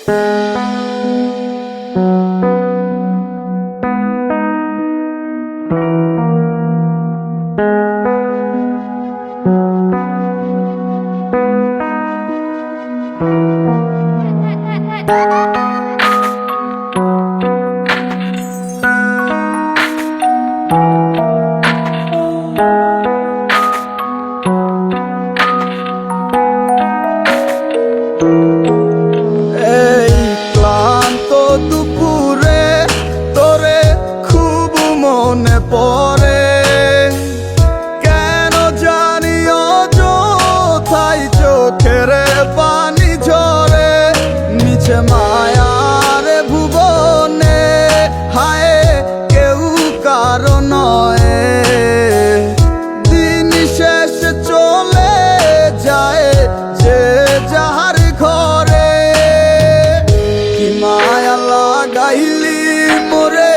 এই ক্লান্ত দুপুরে তোরে খুব মনে পড়ে, কেন জানি অযথাই চোখের পানি ঝরে। নিচে মায়ার ভুবনে হায় কেউ কারো নয়, দিন শেষ চলে যায় যে যাহার ঘরে। কি মায়া লাগাইলি মোরে,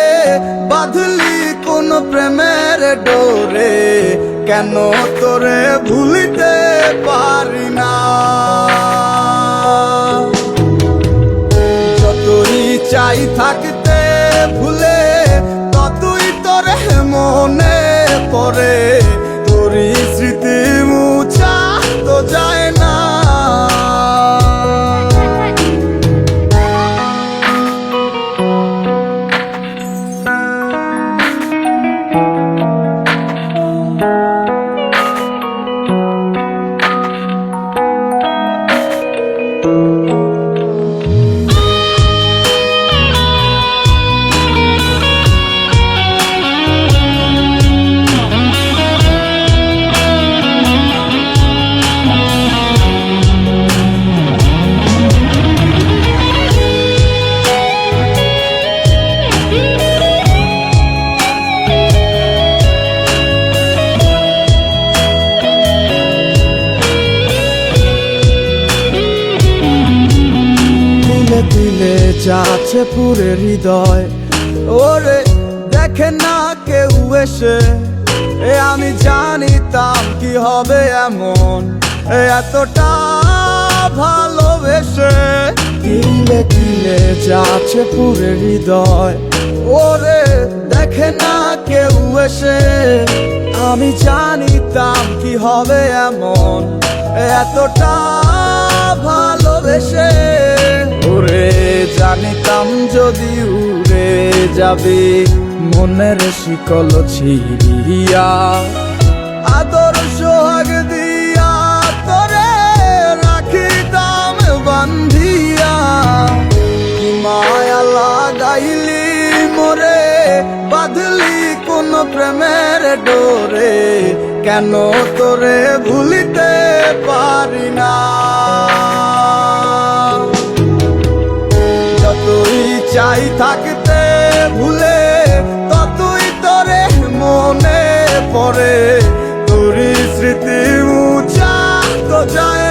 বাঁধলি কোন প্রেমের ডোরে, কেন তোরে ভুলিতে পারি না। যতই চাই থাকতে ভুলে, ততই তোরে মনে পড়ে। তোরই স্মৃতি মুছা তো যায় না। দিলে যাচ্ছে পুরে হৃদয়, ওরে দেখে না কেউ এসে। আমি জানিতাম কি হবে এমন, এতটা ভালোবেসে। দিলে দিলে যাচ্ছে পুরে হৃদয়, ওরে দেখে না কেউ এসে। আমি জানিতাম কি হবে এমন, এতটা ভালোবেসে। ওরে জানিতাম যদি উড়ে যাবে মনের শিকল ছিড়িয়া, আদর সোহাগ দিয়া তোরে রাখিতাম বান্ধিয়া। কি মায়া লাগাইলি মোরে, বাঁধলি কোন প্রেমের ডোরে, কেন তোরে ভুলিতে পারি না। যতই চাই থাকতে ভুলে, ততই তোরে মনে পড়ে। তোরই স্মৃতি মুছা তো যায়